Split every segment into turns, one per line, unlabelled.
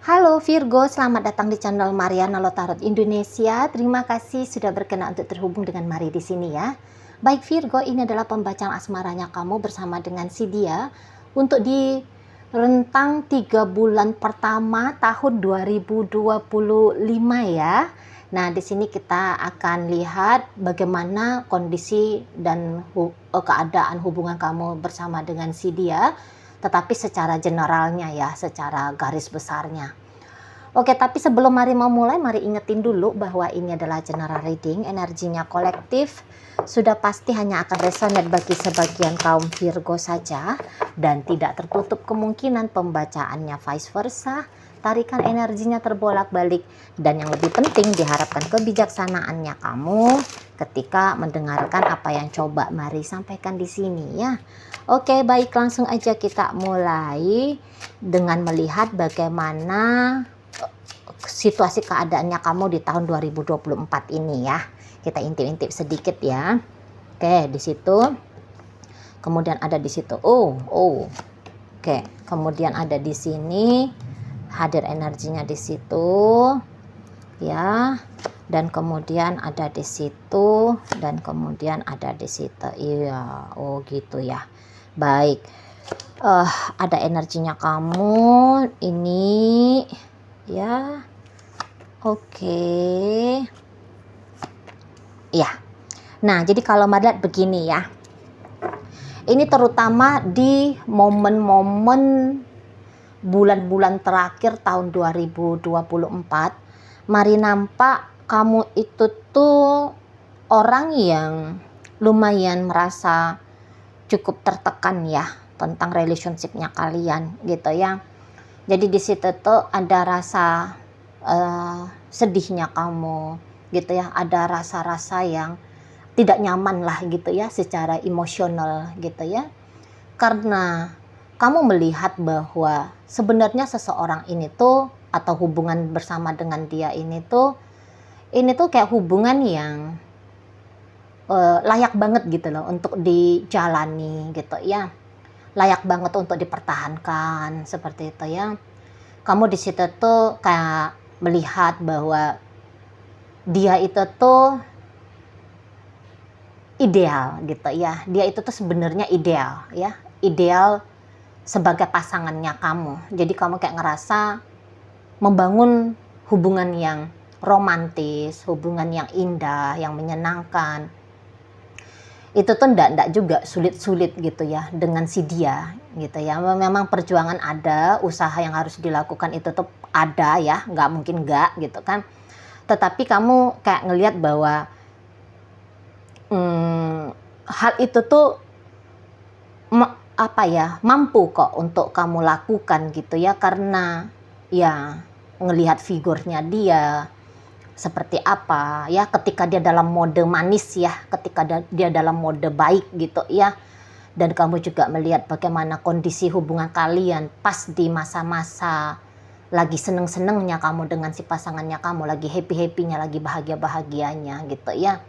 Halo Virgo, selamat datang di channel Mariana Lotarot Indonesia. Terima kasih sudah berkenan untuk terhubung dengan Mari di sini ya. Baik Virgo, ini adalah pembacaan asmaranya kamu bersama dengan si dia untuk di rentang 3 bulan pertama tahun 2025 ya. Nah, di sini kita akan lihat bagaimana kondisi dan keadaan hubungan kamu bersama dengan si dia, tetapi secara generalnya ya, secara garis besarnya. Oke, tapi sebelum mari mulai, mari ingetin dulu bahwa ini adalah general reading, energinya kolektif, sudah pasti hanya akan resonate bagi sebagian kaum Virgo saja, dan tidak tertutup kemungkinan pembacaannya vice versa, tarikan energinya terbolak-balik, dan yang lebih penting diharapkan kebijaksanaannya kamu ketika mendengarkan apa yang coba Mari sampaikan di sini ya. Oke, baik, langsung aja kita mulai dengan melihat bagaimana situasi keadaannya kamu di tahun 2024 ini ya. Kita intip-intip sedikit ya. Oke, di situ. Kemudian ada di situ. Oke, kemudian ada di sini. Hadir energinya di situ. Ya. Dan kemudian ada di situ dan kemudian ada di situ. Iya, gitu ya. Baik. Ada energinya kamu ini ya. Oke. Ya. Nah, jadi kalau melihat begini ya. Ini terutama di momen-momen bulan-bulan terakhir tahun 2024, Mari nampak kamu itu tuh orang yang lumayan merasa cukup tertekan ya tentang relationship-nya kalian gitu ya. Jadi di situ tuh ada rasa sedihnya kamu gitu ya, ada rasa-rasa yang tidak nyaman lah gitu ya secara emosional gitu ya, karena kamu melihat bahwa sebenarnya seseorang ini tuh atau hubungan bersama dengan dia ini tuh kayak hubungan yang layak banget gitu loh untuk dijalani gitu ya, layak banget untuk dipertahankan seperti itu ya. Kamu di situ tuh kayak melihat bahwa dia itu tuh ideal gitu ya. Dia itu tuh sebenarnya ideal ya. Ideal sebagai pasangannya kamu. Jadi kamu kayak ngerasa membangun hubungan yang romantis, hubungan yang indah, yang menyenangkan. Itu tuh ndak juga sulit-sulit gitu ya dengan si dia gitu ya. Memang perjuangan ada, usaha yang harus dilakukan itu tuh ada ya, nggak mungkin nggak gitu kan. Tetapi kamu kayak ngelihat bahwa hal itu tuh mampu kok untuk kamu lakukan gitu ya, karena ya ngelihat figurnya dia seperti apa ya, ketika dia dalam mode manis ya, ketika dia dalam mode baik gitu ya. Dan kamu juga melihat bagaimana kondisi hubungan kalian pas di masa-masa lagi seneng-senengnya kamu dengan si pasangannya kamu, lagi happy-happynya, lagi bahagia-bahagianya gitu ya.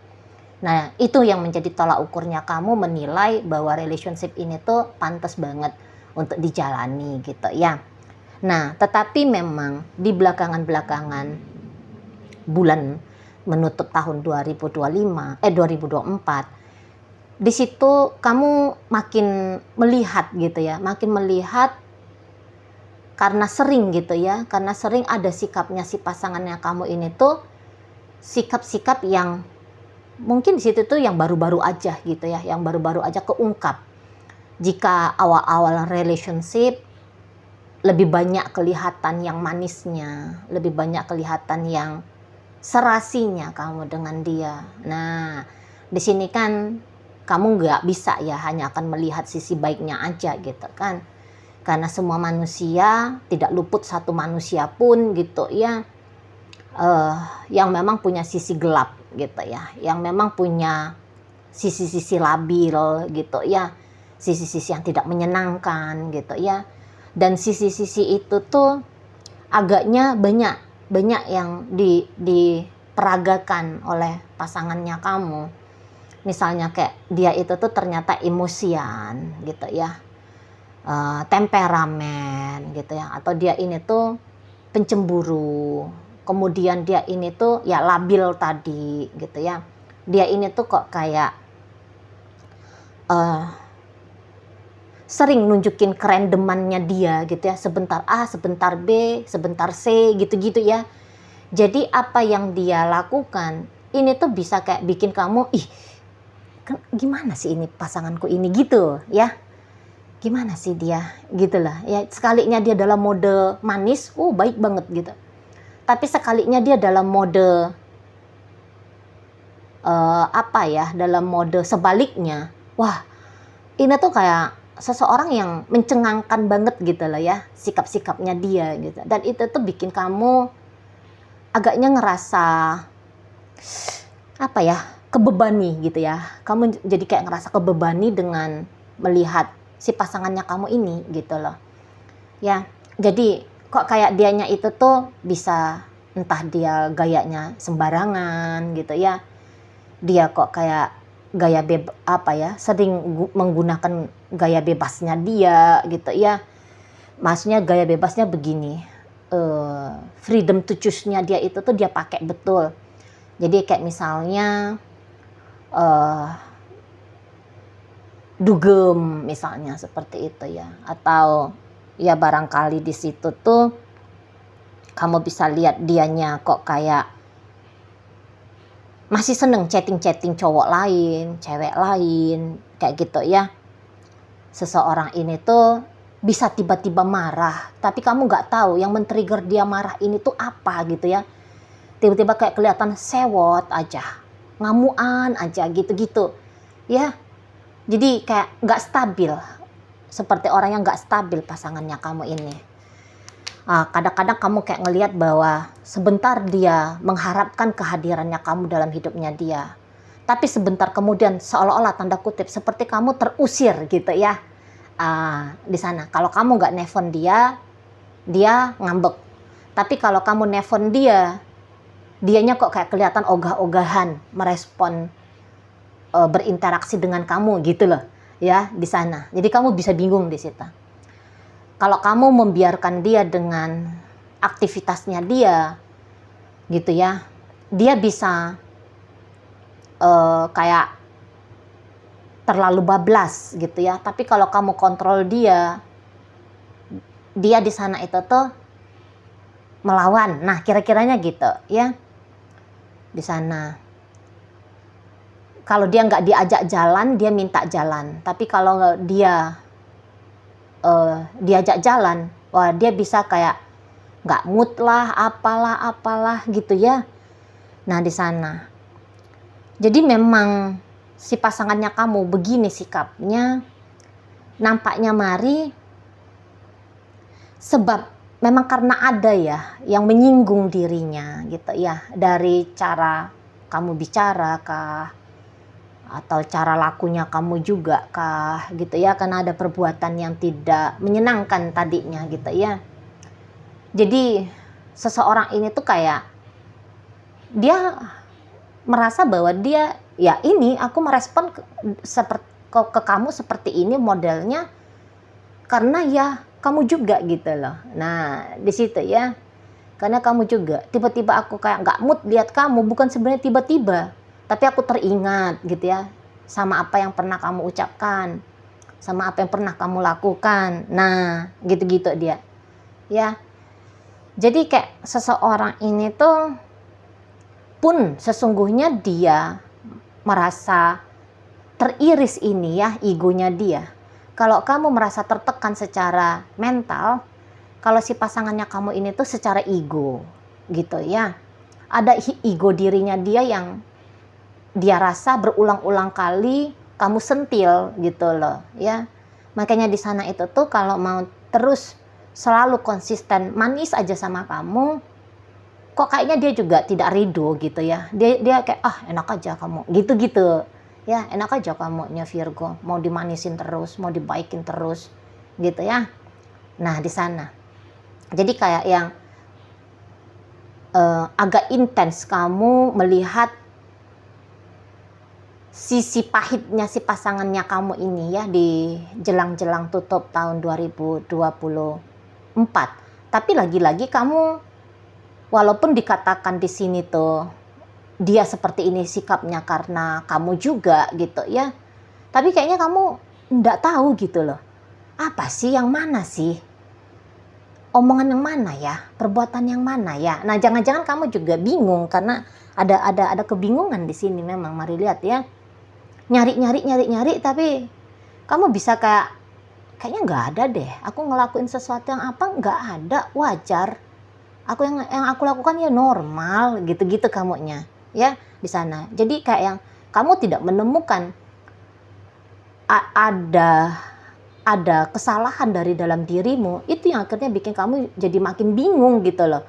Nah, itu yang menjadi tolak ukurnya kamu menilai bahwa relationship ini tuh pantas banget untuk dijalani gitu ya. Nah, tetapi memang di belakangan bulan menutup tahun 2024, di situ kamu makin melihat gitu ya, karena sering gitu ya, karena sering ada sikapnya si pasangannya kamu ini tuh sikap-sikap yang mungkin di situ tuh yang baru-baru aja gitu ya, yang baru-baru aja keungkap. Jika awal-awal relationship lebih banyak kelihatan yang manisnya, lebih banyak kelihatan yang serasinya kamu dengan dia. Nah, di sini kan kamu nggak bisa ya hanya akan melihat sisi baiknya aja gitu kan. Karena semua manusia, tidak luput satu manusia pun gitu ya, yang memang punya sisi gelap gitu ya, yang memang punya sisi-sisi labil gitu ya, sisi-sisi yang tidak menyenangkan gitu ya. Dan sisi-sisi itu tuh agaknya banyak yang diperagakan oleh pasangannya kamu. Misalnya kayak dia itu tuh ternyata emosian gitu ya, temperamen gitu ya, atau dia ini tuh pencemburu, kemudian dia ini tuh ya labil tadi gitu ya. Dia ini tuh kok kayak sering nunjukin kerandomannya dia gitu ya, sebentar A, sebentar B, sebentar C gitu-gitu ya. Jadi apa yang dia lakukan ini tuh bisa kayak bikin kamu, ih kan gimana sih ini pasanganku ini gitu ya, gimana sih dia gitu lah ya. Sekalinya dia dalam mode manis, baik banget gitu, tapi sekalinya dia dalam mode dalam mode sebaliknya, wah ini tuh kayak seseorang yang mencengangkan banget gitu lah ya, sikap-sikapnya dia gitu. Dan itu tuh bikin kamu agaknya ngerasa kebebani gitu ya. Kamu jadi kayak ngerasa kebebani dengan melihat si pasangannya kamu ini gitu loh ya. Jadi kok kayak dianya itu tuh bisa, entah dia gayanya sembarangan gitu ya, dia kok kayak gaya sering menggunakan gaya bebasnya dia gitu ya. Maksudnya gaya bebasnya begini, freedom to choose-nya dia itu tuh dia pakai betul. Jadi kayak misalnya dugem misalnya seperti itu ya, atau ya barangkali di situ tuh kamu bisa lihat dianya kok kayak masih seneng chatting cowok lain, cewek lain kayak gitu ya. Seseorang ini tuh bisa tiba-tiba marah, tapi kamu nggak tahu yang men-trigger dia marah ini tuh apa gitu ya. Tiba-tiba kayak kelihatan sewot aja, ngamuan aja gitu-gitu ya. Jadi kayak nggak stabil, seperti orang yang nggak stabil pasangannya kamu ini. Kadang-kadang kamu kayak ngelihat bahwa sebentar dia mengharapkan kehadirannya kamu dalam hidupnya dia, tapi sebentar kemudian seolah-olah tanda kutip seperti kamu terusir gitu ya. Di sana kalau kamu nggak nelfon dia, dia ngambek. Tapi kalau kamu nelfon dia, dianya kok kayak kelihatan ogah-ogahan merespon, berinteraksi dengan kamu gitu loh ya di sana. Jadi kamu bisa bingung di situ. Kalau kamu membiarkan dia dengan aktivitasnya dia gitu ya, dia bisa kayak terlalu bablas gitu ya. Tapi kalau kamu kontrol dia di sana itu tuh melawan. Nah, kira-kiranya gitu ya. Di sana kalau dia nggak diajak jalan, dia minta jalan. Tapi kalau dia diajak jalan, wah dia bisa kayak nggak mood lah, apalah gitu ya. Nah di sana, jadi memang si pasangannya kamu begini sikapnya, nampaknya mari sebab memang karena ada ya yang menyinggung dirinya gitu ya, dari cara kamu bicara kah, atau cara lakunya kamu juga kah gitu ya, karena ada perbuatan yang tidak menyenangkan tadinya gitu ya. Jadi seseorang ini tuh kayak dia merasa bahwa dia ya ini aku merespon ke kamu seperti ini modelnya karena ya kamu juga gitu loh. Nah di situ ya, karena kamu juga tiba-tiba aku kayak nggak mood lihat kamu, bukan sebenarnya tiba-tiba, tapi aku teringat gitu ya sama apa yang pernah kamu ucapkan, sama apa yang pernah kamu lakukan. Nah gitu-gitu dia ya. Jadi kayak seseorang ini tuh pun sesungguhnya dia merasa teriris ini ya, egonya dia. Kalau kamu merasa tertekan secara mental, kalau si pasangannya kamu ini tuh secara ego gitu ya, ada ego dirinya dia yang dia rasa berulang-ulang kali kamu sentil gitu loh ya. Makanya di sana itu tuh kalau mau terus selalu konsisten manis aja sama kamu, kok kayaknya dia juga tidak ridho gitu ya. Dia kayak enak aja kamu gitu-gitu ya, enak aja kamunya Virgo, mau dimanisin terus, mau dibaikin terus gitu ya. Nah di sana jadi kayak yang agak intens kamu melihat sisi pahitnya si pasangannya kamu ini ya di jelang-jelang tutup tahun 2024. Tapi lagi-lagi kamu, walaupun dikatakan di sini tuh dia seperti ini sikapnya karena kamu juga gitu ya, tapi kayaknya kamu nggak tahu gitu loh. Apa sih yang mana sih? Omongan yang mana ya? Perbuatan yang mana ya? Nah, jangan-jangan kamu juga bingung karena ada kebingungan di sini memang. Mari lihat ya. Nyari, tapi kamu bisa kayaknya nggak ada deh. Aku ngelakuin sesuatu yang apa nggak ada, wajar. Aku yang aku lakukan ya normal, gitu-gitu kamunya ya di sana. Jadi kayak yang kamu tidak menemukan ada kesalahan dari dalam dirimu, itu yang akhirnya bikin kamu jadi makin bingung gitu loh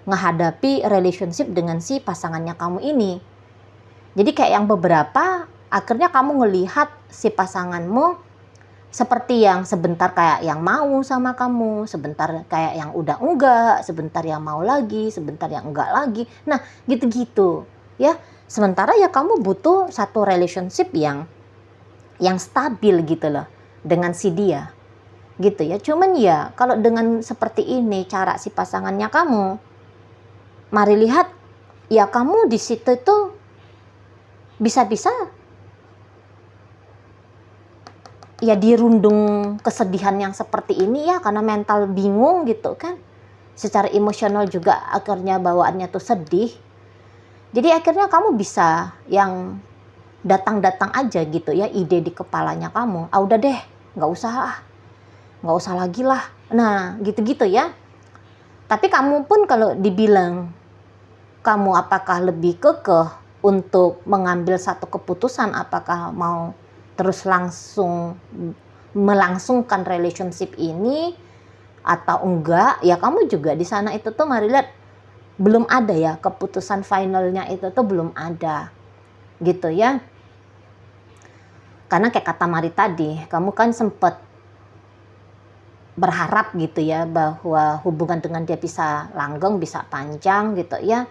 menghadapi relationship dengan si pasangannya kamu ini. Jadi kayak yang beberapa akhirnya kamu ngelihat si pasanganmu seperti yang sebentar kayak yang mau sama kamu, sebentar kayak yang udah enggak, sebentar yang mau lagi, sebentar yang enggak lagi. Nah, gitu-gitu ya. Sementara ya kamu butuh satu relationship yang stabil gitu loh dengan si dia. Gitu ya. Cuman ya kalau dengan seperti ini cara si pasangannya kamu, mari lihat ya kamu di situ tuh bisa-bisa ya dirundung kesedihan yang seperti ini ya, karena mental bingung gitu kan. Secara emosional juga akhirnya bawaannya tuh sedih. Jadi akhirnya kamu bisa yang datang-datang aja gitu ya ide di kepalanya kamu. Udah deh, nggak usah lagi lah. Nah gitu-gitu ya. Tapi kamu pun kalau dibilang kamu apakah lebih kekeh untuk mengambil satu keputusan, apakah mau terus langsung melangsungkan relationship ini atau enggak, ya kamu juga di sana itu tuh mari lihat belum ada ya keputusan finalnya, itu tuh belum ada gitu ya. Karena kayak kata Mari tadi, kamu kan sempat berharap gitu ya bahwa hubungan dengan dia bisa langgeng, bisa panjang gitu ya.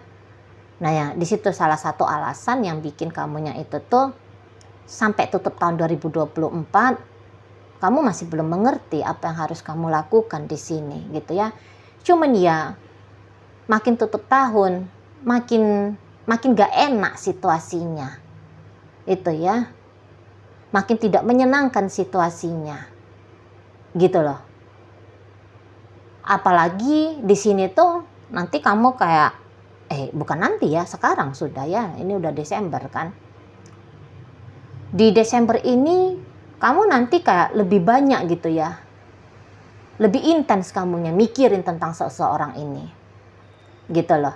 Nah ya di situ salah satu alasan yang bikin kamunya itu tuh sampai tutup tahun 2024 kamu masih belum mengerti apa yang harus kamu lakukan di sini gitu ya. Cuman ya makin tutup tahun makin gak enak situasinya itu ya, makin tidak menyenangkan situasinya gitu loh. Apalagi di sini tuh nanti kamu kayak bukan nanti ya, sekarang sudah ya, ini udah Desember kan. Di Desember ini kamu nanti kayak lebih banyak gitu ya, lebih intens kamunya mikirin tentang seseorang ini gitu loh.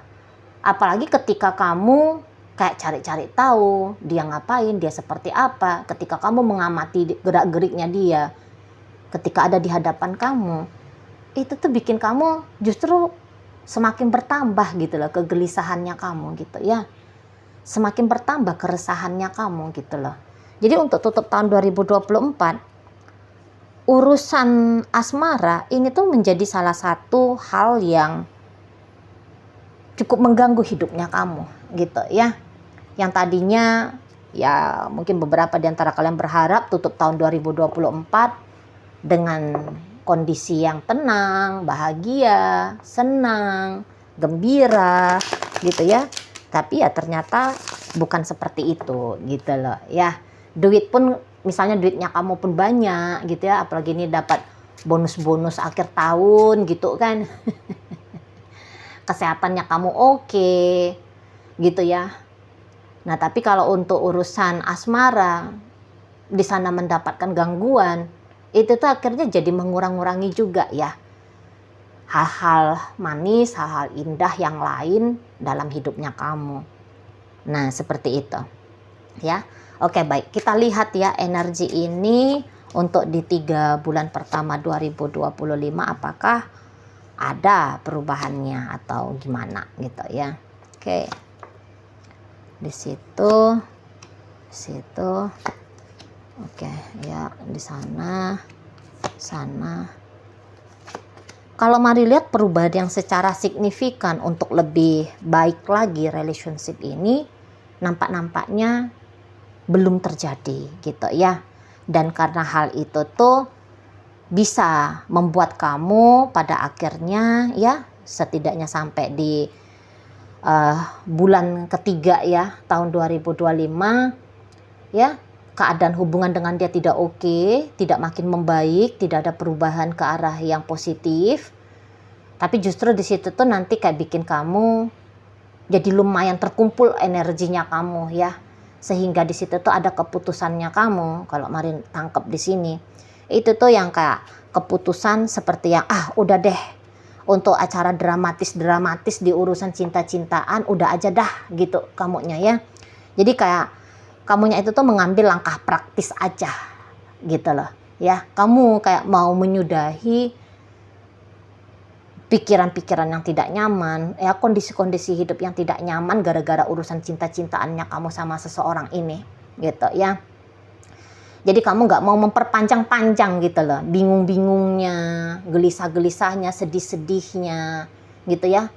Apalagi ketika kamu kayak cari-cari tahu dia ngapain, dia seperti apa, ketika kamu mengamati gerak-geriknya dia ketika ada di hadapan kamu, itu tuh bikin kamu justru semakin bertambah gitu loh kegelisahannya kamu gitu ya, semakin bertambah keresahannya kamu gitu loh. Jadi untuk tutup tahun 2024, urusan asmara ini tuh menjadi salah satu hal yang cukup mengganggu hidupnya kamu gitu ya. Yang tadinya ya mungkin beberapa di antara kalian berharap tutup tahun 2024 dengan kondisi yang tenang, bahagia, senang, gembira gitu ya. Tapi ya ternyata bukan seperti itu gitu loh ya. Duit pun misalnya duitnya kamu pun banyak gitu ya, apalagi ini dapat bonus-bonus akhir tahun gitu kan. Kesehatannya kamu oke gitu ya. Nah, tapi kalau untuk urusan asmara di sana mendapatkan gangguan, itu tuh akhirnya jadi mengurang-ngurangi juga ya hal-hal manis, hal-hal indah yang lain dalam hidupnya kamu. Nah, seperti itu ya. Oke, baik, kita lihat ya energi ini untuk di 3 bulan pertama 2025 apakah ada perubahannya atau gimana gitu ya. Oke, di situ oke ya, di sana. Kalau mari lihat perubahan yang secara signifikan untuk lebih baik lagi relationship ini nampaknya belum terjadi gitu ya. Dan karena hal itu tuh bisa membuat kamu pada akhirnya ya setidaknya sampai di bulan ketiga ya tahun 2025 ya, keadaan hubungan dengan dia tidak oke, tidak makin membaik, tidak ada perubahan ke arah yang positif. Tapi justru di situ tuh nanti kayak bikin kamu jadi lumayan terkumpul energinya kamu ya. Sehingga di situ tuh ada keputusannya kamu. Kalau Marin tangkap di sini, itu tuh yang kayak keputusan seperti yang udah deh, untuk acara dramatis di urusan cinta-cintaan udah aja dah gitu kamunya ya. Jadi kayak kamunya itu tuh mengambil langkah praktis aja gitu loh ya. Kamu kayak mau menyudahi pikiran-pikiran yang tidak nyaman ya, kondisi-kondisi hidup yang tidak nyaman gara-gara urusan cinta-cintaannya kamu sama seseorang ini gitu ya. Jadi kamu gak mau memperpanjang-panjang gitu loh, bingung-bingungnya, gelisah-gelisahnya, sedih-sedihnya gitu ya.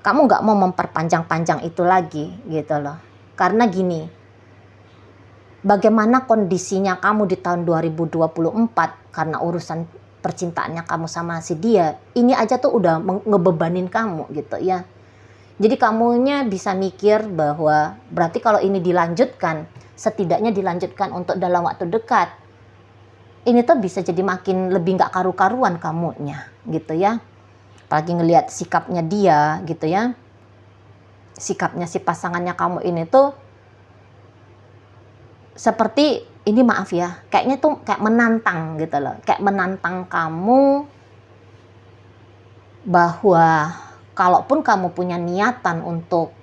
Kamu gak mau memperpanjang-panjang itu lagi gitu loh. Karena gini, bagaimana kondisinya kamu di tahun 2024 karena urusan percintaannya kamu sama si dia, ini aja tuh udah ngebebanin kamu gitu ya. Jadi kamunya bisa mikir bahwa berarti kalau ini dilanjutkan, setidaknya dilanjutkan untuk dalam waktu dekat, ini tuh bisa jadi makin lebih gak karu-karuan kamunya gitu ya. Apalagi ngelihat sikapnya dia gitu ya, sikapnya si pasangannya kamu ini tuh seperti ini, maaf ya, kayaknya tuh kayak menantang gitu loh, kayak menantang kamu bahwa kalaupun kamu punya niatan untuk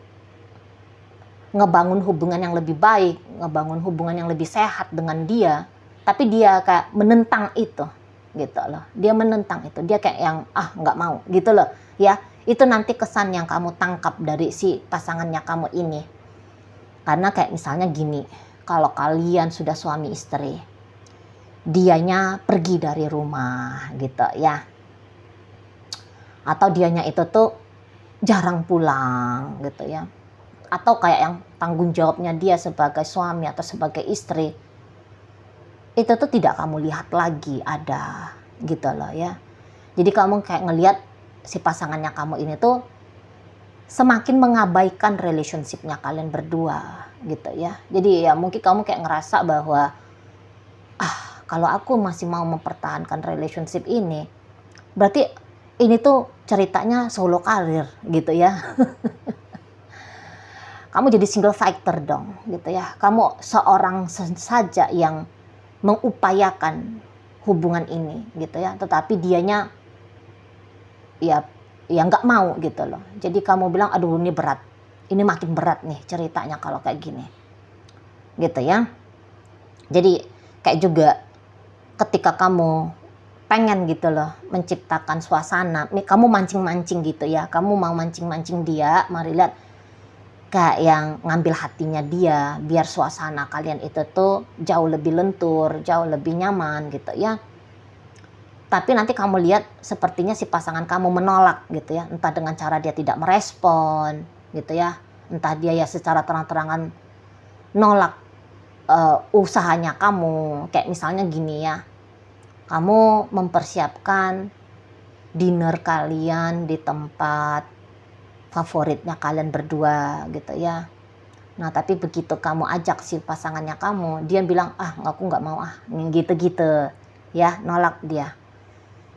ngebangun hubungan yang lebih baik, ngebangun hubungan yang lebih sehat dengan dia, tapi dia kayak menentang itu gitu loh. Dia menentang itu, dia kayak yang nggak mau gitu loh ya. Itu nanti kesan yang kamu tangkap dari si pasangannya kamu ini. Karena kayak misalnya gini, kalau kalian sudah suami istri, dianya pergi dari rumah gitu ya, atau dianya itu tuh jarang pulang gitu ya, atau kayak yang tanggung jawabnya dia sebagai suami atau sebagai istri itu tuh tidak kamu lihat lagi ada gitu loh ya. Jadi kamu kayak ngelihat si pasangannya kamu ini tuh semakin mengabaikan relationship-nya kalian berdua gitu ya. Jadi ya mungkin kamu kayak ngerasa bahwa kalau aku masih mau mempertahankan relationship ini, berarti ini tuh ceritanya solo karir gitu ya. Kamu jadi single fighter dong gitu ya. Kamu seorang saja yang mengupayakan hubungan ini gitu ya, tetapi dianya ya nggak mau gitu loh. Jadi kamu bilang aduh ini berat, ini makin berat nih ceritanya kalau kayak gini gitu ya. Jadi kayak juga ketika kamu pengen gitu loh menciptakan suasana, kamu mancing-mancing gitu ya, kamu mau mancing-mancing dia, mari lihat kayak yang ngambil hatinya dia biar suasana kalian itu tuh jauh lebih lentur, jauh lebih nyaman gitu ya. Tapi nanti kamu lihat sepertinya si pasangan kamu menolak gitu ya, entah dengan cara dia tidak merespon gitu ya, entah dia ya secara terang-terangan nolak usahanya kamu. Kayak misalnya gini ya, kamu mempersiapkan dinner kalian di tempat favoritnya kalian berdua gitu ya. Nah tapi begitu kamu ajak si pasangannya kamu, dia bilang aku nggak mau gitu-gitu ya, nolak dia.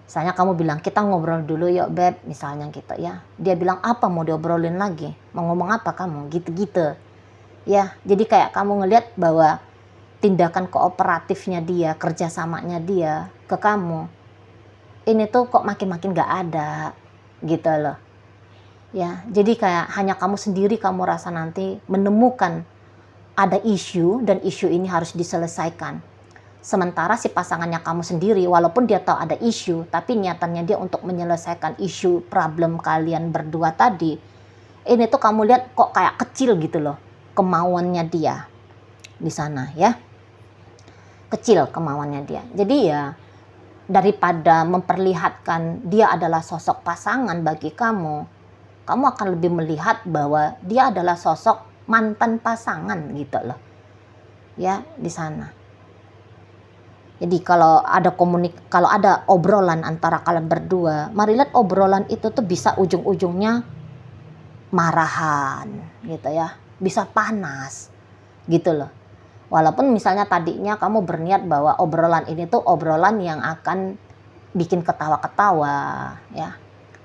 Misalnya kamu bilang kita ngobrol dulu yuk beb, misalnya gitu ya. Dia bilang apa mau diobrolin lagi, mau ngomong apa kamu, gitu-gitu ya. Jadi kayak kamu ngelihat bahwa tindakan kooperatifnya dia, kerjasamanya dia ke kamu ini tuh kok makin-makin gak ada gitu loh ya. Jadi kayak hanya kamu sendiri, kamu rasa nanti menemukan ada isu dan isu ini harus diselesaikan. Sementara si pasangannya kamu sendiri walaupun dia tahu ada isu, tapi niatannya dia untuk menyelesaikan isu problem kalian berdua tadi, ini tuh kamu lihat kok kayak kecil gitu loh kemauannya dia di sana ya, kecil kemauannya dia. Jadi ya daripada memperlihatkan dia adalah sosok pasangan bagi kamu, kamu akan lebih melihat bahwa dia adalah sosok mantan pasangan gitu loh ya di sana Jadi kalau ada obrolan antara kalian berdua, mari lihat obrolan itu tuh bisa ujung-ujungnya marahan gitu ya, bisa panas gitu loh. Walaupun misalnya tadinya kamu berniat bahwa obrolan ini tuh obrolan yang akan bikin ketawa-ketawa ya,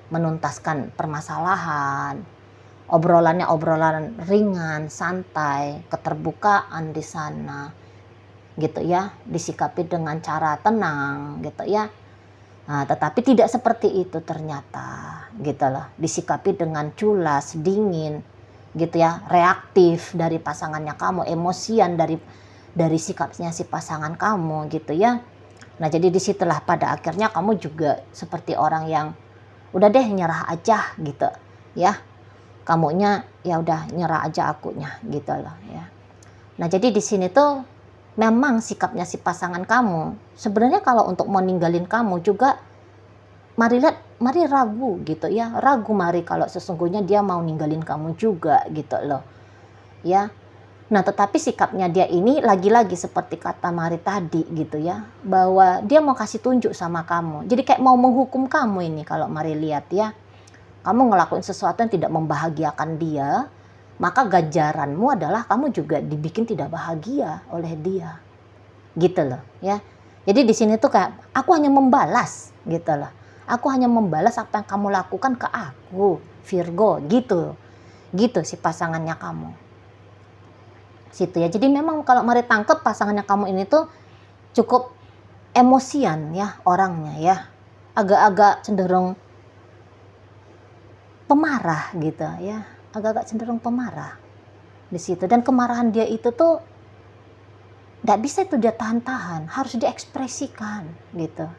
menuntaskan permasalahan, obrolannya obrolan ringan, santai, keterbukaan di sana gitu ya, disikapi dengan cara tenang gitu ya. Nah, tetapi tidak seperti itu ternyata gitu loh, disikapi dengan culas, dingin gitu ya, reaktif dari pasangannya kamu, emosian dari sikapnya si pasangan kamu gitu ya. Nah, jadi disitulah pada akhirnya kamu juga seperti orang yang udah deh nyerah aja gitu ya, kamunya ya udah nyerah aja akunya gitu loh ya. Nah, jadi di sini tuh memang sikapnya si pasangan kamu sebenarnya kalau untuk mau ninggalin kamu juga, mari ragu gitu ya, ragu mari kalau sesungguhnya dia mau ninggalin kamu juga gitu loh ya. Nah, tetapi sikapnya dia ini lagi-lagi seperti kata Mari tadi gitu ya, bahwa dia mau kasih tunjuk sama kamu, jadi kayak mau menghukum kamu ini. Kalau Mari lihat ya, kamu ngelakuin sesuatu yang tidak membahagiakan dia, maka ganjaranmu adalah kamu juga dibikin tidak bahagia oleh dia gitu loh ya. Jadi di sini tuh kayak aku hanya membalas gitu loh, aku hanya membalas apa yang kamu lakukan ke aku Virgo gitu si pasangannya kamu situ ya. Jadi memang kalau Mari tangkep pasangannya kamu ini tuh cukup emosian ya orangnya ya, agak-agak cenderung pemarah gitu ya, agak-agak cenderung pemarah di situ. Dan kemarahan dia itu tuh nggak bisa itu dia tahan-tahan, harus diekspresikan gitu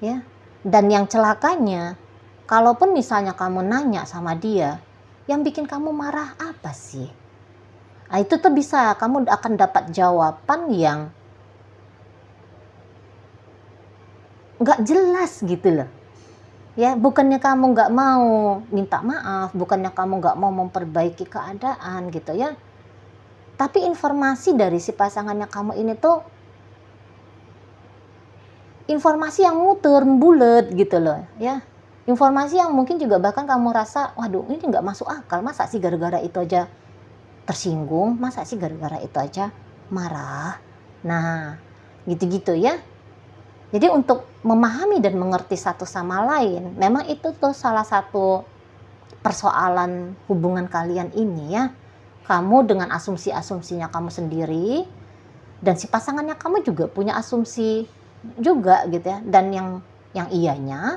ya. Dan yang celakanya, kalaupun misalnya kamu nanya sama dia, yang bikin kamu marah apa sih? Nah, itu tuh bisa kamu akan dapat jawaban yang nggak jelas gitu loh ya. Bukannya kamu nggak mau minta maaf, bukannya kamu nggak mau memperbaiki keadaan gitu ya, tapi informasi dari si pasangannya kamu ini tuh informasi yang muter bulet gitu loh ya, informasi yang mungkin juga bahkan kamu rasa waduh ini nggak masuk akal, masa sih gara-gara itu aja tersinggung, masa sih gara-gara itu aja marah. Nah gitu-gitu ya. Jadi untuk memahami dan mengerti satu sama lain, memang itu tuh salah satu persoalan hubungan kalian ini ya. Kamu dengan asumsi-asumsinya kamu sendiri, dan si pasangannya kamu juga punya asumsi juga gitu ya. Dan yang iyanya,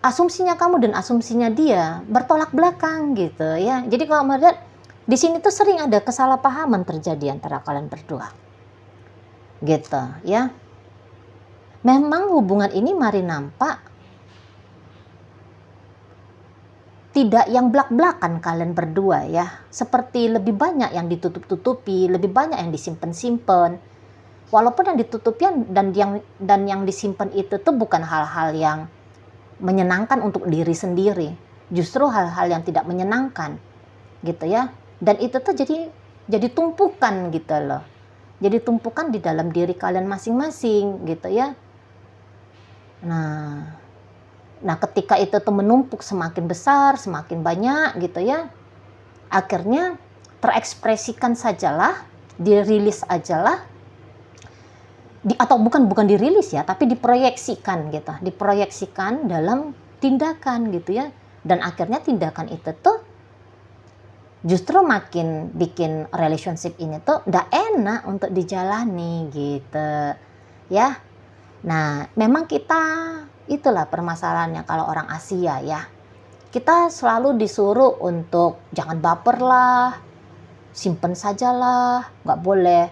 asumsinya kamu dan asumsinya dia bertolak belakang gitu ya. Jadi kalau melihat di sini tuh sering ada kesalahpahaman terjadi antara kalian berdua gitu ya. Memang hubungan ini Mari nampak tidak yang belak-belakan kalian berdua ya, seperti lebih banyak yang ditutup-tutupi, lebih banyak yang disimpan-simpan. Walaupun yang ditutupi dan yang disimpan itu tuh bukan hal-hal yang menyenangkan untuk diri sendiri, justru hal-hal yang tidak menyenangkan gitu ya. Dan itu tuh jadi tumpukan gitu loh, jadi tumpukan di dalam diri kalian masing-masing gitu ya. Nah ketika itu tuh menumpuk semakin besar, semakin banyak gitu ya, akhirnya terekspresikan sajalah, dirilis ajalah, atau bukan dirilis ya, tapi diproyeksikan gitu, diproyeksikan dalam tindakan gitu ya. Dan akhirnya tindakan itu tuh justru makin bikin relationship ini tuh nggak enak untuk dijalani gitu ya. Nah memang kita itulah permasalahannya kalau orang Asia ya, kita selalu disuruh untuk jangan baper lah, simpen sajalah, nggak boleh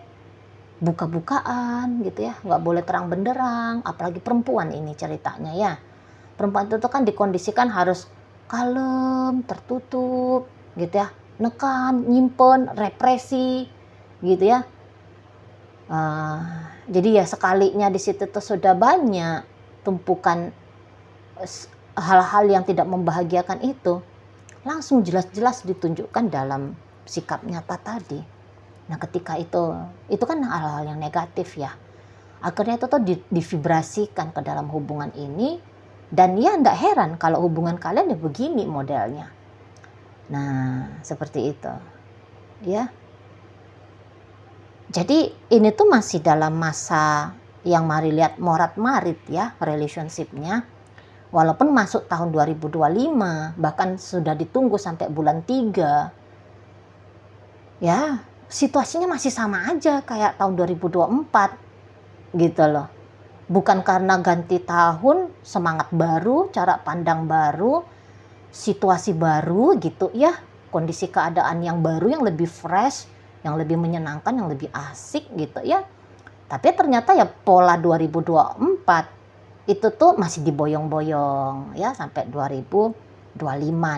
buka-bukaan gitu ya, nggak boleh terang benderang. Apalagi perempuan ini ceritanya ya, perempuan itu kan dikondisikan harus kalem, tertutup gitu ya, nekan, nyimpen, represi gitu ya. Jadi ya sekalinya di situ tuh sudah banyak tumpukan hal-hal yang tidak membahagiakan itu, langsung jelas-jelas ditunjukkan dalam sikap nyata tadi. Nah ketika itu kan hal-hal yang negatif ya. Akhirnya itu tuh divibrasikan ke dalam hubungan ini, dan ya nggak heran kalau hubungan kalian ya begini modelnya. Nah, seperti itu. Ya. Jadi ini tuh masih dalam masa yang mari lihat morat-marit ya relationship-nya. Walaupun masuk tahun 2025, bahkan sudah ditunggu sampai bulan 3. Ya, situasinya masih sama aja kayak tahun 2024 gitu loh. Bukan karena ganti tahun, semangat baru, cara pandang baru, situasi baru gitu ya, kondisi keadaan yang baru, yang lebih fresh, yang lebih menyenangkan, yang lebih asik gitu ya. Tapi ternyata ya pola 2024 itu tuh masih diboyong-boyong ya sampai 2025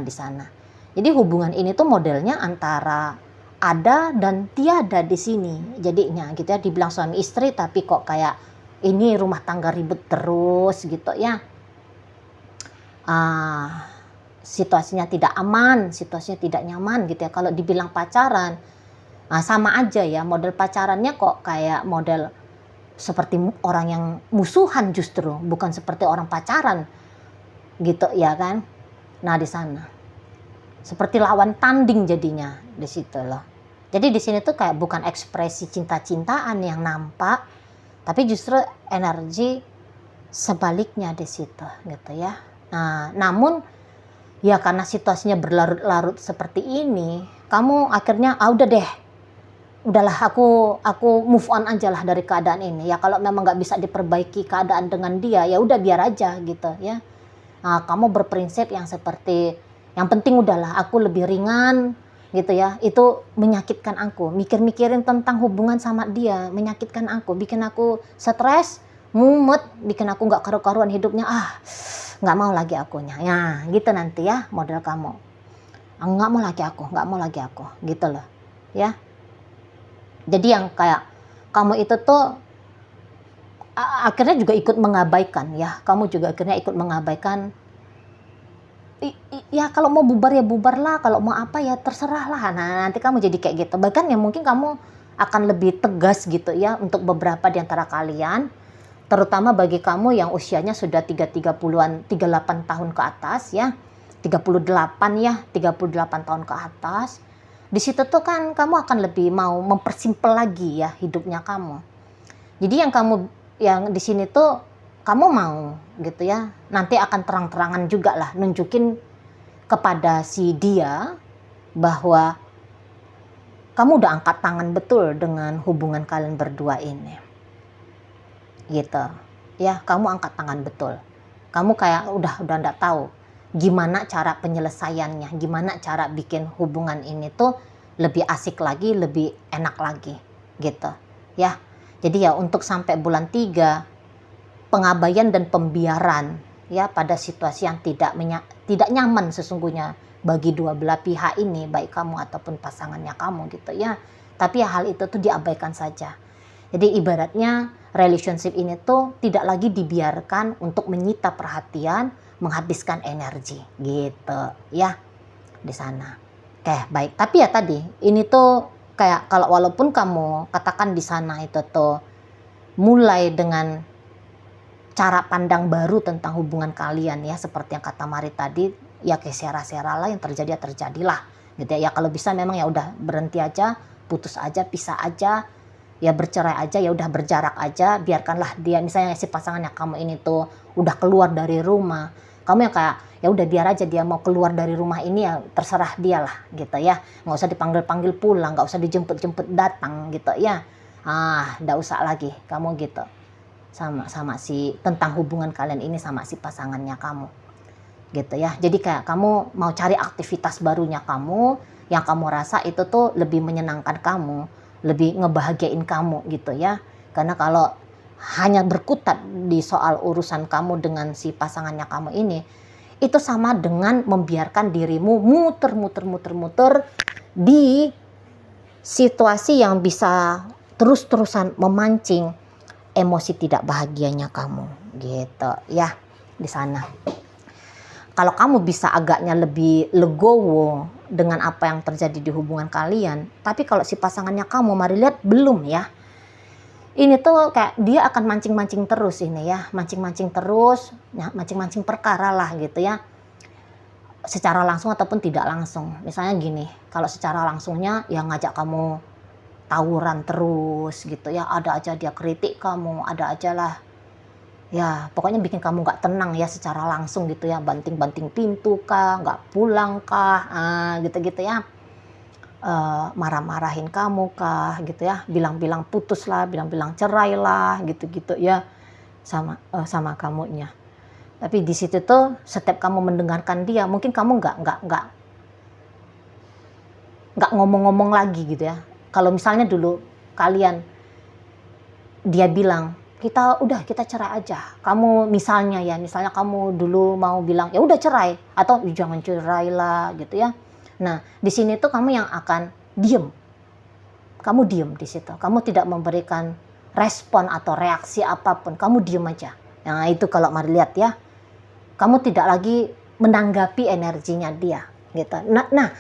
di sana. Jadi hubungan ini tuh modelnya antara ada dan tiada di sini jadinya gitu ya, dibilang suami istri tapi kok kayak ini rumah tangga ribet terus gitu ya. Situasinya tidak aman, situasinya tidak nyaman gitu ya. Kalau dibilang pacaran, sama aja ya, model pacarannya kok kayak model seperti orang yang musuhan justru, bukan seperti orang pacaran gitu ya kan. Nah di sana seperti lawan tanding jadinya di situ loh. Jadi di sini tuh kayak bukan ekspresi cinta-cintaan yang nampak, tapi justru energi sebaliknya di situ gitu ya. Nah, namun ya karena situasinya berlarut-larut seperti ini, kamu akhirnya udah deh, udahlah aku move on aja lah dari keadaan ini. Ya kalau memang nggak bisa diperbaiki keadaan dengan dia, ya udah biar aja gitu ya. Nah, kamu berprinsip yang seperti yang penting udahlah aku lebih ringan gitu ya. Itu menyakitkan aku, mikir-mikirin tentang hubungan sama dia menyakitkan aku, bikin aku stres, mumet, bikin aku nggak karu-karuan hidupnya. Nggak mau lagi akunya ya gitu nanti ya model kamu. Nggak mau lagi aku gitu loh ya. Jadi yang kayak kamu itu tuh akhirnya juga ikut mengabaikan ya, kamu juga akhirnya ikut mengabaikan. Ya kalau mau bubar ya bubar lah, kalau mau apa ya terserah lah. Nah nanti kamu jadi kayak gitu. Bahkan ya mungkin kamu akan lebih tegas gitu ya untuk beberapa di antara kalian, terutama bagi kamu yang usianya sudah 38 tahun ke atas ya, 38 ya, 38 tahun ke atas. Di situ tuh kan kamu akan lebih mau mempersimpel lagi ya hidupnya kamu. Jadi yang di sini tuh kamu mau gitu ya, nanti akan terang-terangan juga lah nunjukin kepada si dia bahwa kamu udah angkat tangan betul dengan hubungan kalian berdua ini gitu ya. Kamu angkat tangan betul, kamu kayak udah nggak tahu gimana cara penyelesaiannya, gimana cara bikin hubungan ini tuh lebih asik lagi, lebih enak lagi gitu ya. Jadi ya untuk sampai bulan 3 pengabaian dan pembiaran ya pada situasi yang tidak nyaman sesungguhnya bagi dua belah pihak ini, baik kamu ataupun pasangannya kamu gitu ya. Tapi ya hal itu tuh diabaikan saja. Jadi ibaratnya relationship ini tuh tidak lagi dibiarkan untuk menyita perhatian, menghabiskan energi gitu ya di sana. Oke, baik. Tapi ya tadi ini tuh kayak kalau walaupun kamu katakan di sana itu tuh mulai dengan cara pandang baru tentang hubungan kalian ya, seperti yang kata Mari tadi, ya kayak sera-sera lah, yang terjadi ya terjadilah gitu ya. Ya kalau bisa memang ya udah berhenti aja, putus aja, pisah aja, ya bercerai aja, ya udah berjarak aja, biarkanlah dia, misalnya si pasangannya kamu ini tuh udah keluar dari rumah, kamu yang kayak ya udah biar aja dia mau keluar dari rumah ini, ya terserah dia lah gitu ya, nggak usah dipanggil-panggil pulang, nggak usah dijemput-jemput datang gitu ya. Nggak usah lagi kamu gitu sama si tentang hubungan kalian ini sama si pasangannya kamu gitu ya. Jadi kayak kamu mau cari aktivitas barunya kamu yang kamu rasa itu tuh lebih menyenangkan kamu, lebih ngebahagiain kamu gitu ya. Karena kalau hanya berkutat di soal urusan kamu dengan si pasangannya kamu ini, itu sama dengan membiarkan dirimu muter di situasi yang bisa terus-terusan memancing emosi tidak bahagianya kamu gitu ya di sana. Kalau kamu bisa agaknya lebih legowo dengan apa yang terjadi di hubungan kalian, tapi kalau si pasangannya kamu, mari lihat belum ya. ini tuh kayak dia akan mancing-mancing terus ini ya, mancing-mancing terus, ya, mancing-mancing perkara lah gitu ya, secara langsung ataupun tidak langsung. Misalnya gini, kalau secara langsungnya ya ngajak kamu tawuran terus gitu ya, ada aja dia kritik kamu, ada aja lah ya, pokoknya bikin kamu nggak tenang ya secara langsung gitu ya, banting-banting pintu kah, nggak pulang kah, gitu-gitu ya. Marah-marahin kamu kah gitu ya, bilang-bilang putus lah, bilang-bilang cerai lah gitu-gitu ya, sama kamunya. Tapi di situ tuh setiap kamu mendengarkan dia, mungkin kamu nggak ngomong-ngomong lagi gitu ya. Kalau misalnya dulu kalian, dia bilang kita cerai aja. Kamu misalnya kamu dulu mau bilang ya udah cerai, atau jangan cerai lah gitu ya. Nah, di sini tuh kamu yang akan diem. Kamu diem di situ. Kamu tidak memberikan respon atau reaksi apapun. Kamu diem aja. Nah, itu kalau mari lihat ya. Kamu tidak lagi menanggapi energinya dia gitu. Nah,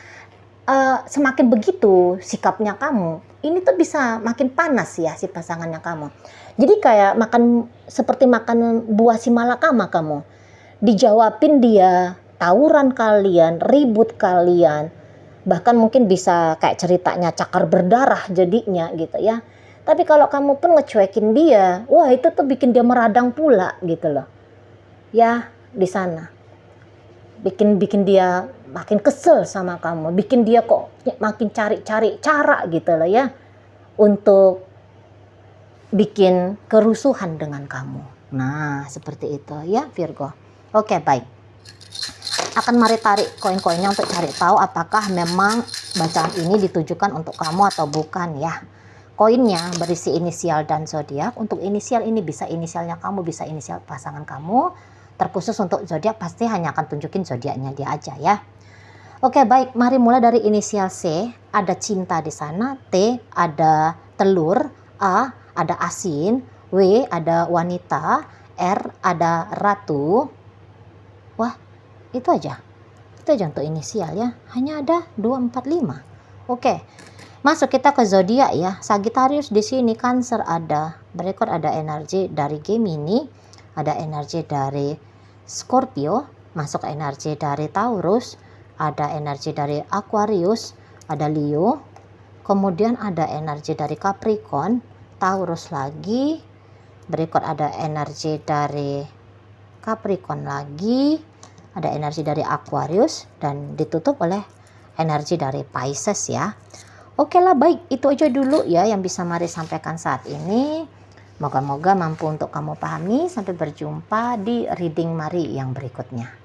semakin begitu sikapnya kamu, ini tuh bisa makin panas ya si pasangannya kamu. Jadi kayak seperti makan buah si malakama kamu. Dijawabin dia, tawuran kalian, ribut kalian, bahkan mungkin bisa kayak ceritanya cakar berdarah jadinya gitu ya. Tapi kalau kamu pun ngecuekin dia, wah itu tuh bikin dia meradang pula gitu loh. Ya, di sana. Bikin dia makin kesel sama kamu, bikin dia kok makin cari-cari cara gitu loh ya, untuk bikin kerusuhan dengan kamu. Nah, seperti itu ya Virgo. Oke, baik. Akan mari tarik koin-koinnya untuk cari tahu apakah memang bacaan ini ditujukan untuk kamu atau bukan ya. Koinnya berisi inisial dan zodiak. Untuk inisial ini bisa inisialnya kamu, bisa inisial pasangan kamu. Terkhusus untuk zodiak pasti hanya akan tunjukin zodiaknya dia aja ya. Oke, baik, mari mulai dari inisial C, ada cinta di sana, T ada telur, A ada asin, W ada wanita, R ada ratu. Wah, itu aja untuk inisial ya, hanya ada 2, 4, 5. Oke, masuk kita ke zodiak ya. Sagittarius di sini, Cancer ada, berikut ada energi dari Gemini, ada energi dari Scorpio, masuk energi dari Taurus, ada energi dari Aquarius, ada Leo, kemudian ada energi dari Capricorn, Taurus lagi, berikut ada energi dari Capricorn lagi, ada energi dari Aquarius, dan ditutup oleh energi dari Pisces ya. Oke lah, baik, itu aja dulu ya yang bisa Mari sampaikan saat ini. Moga-moga mampu untuk kamu pahami. Sampai berjumpa di reading Mari yang berikutnya.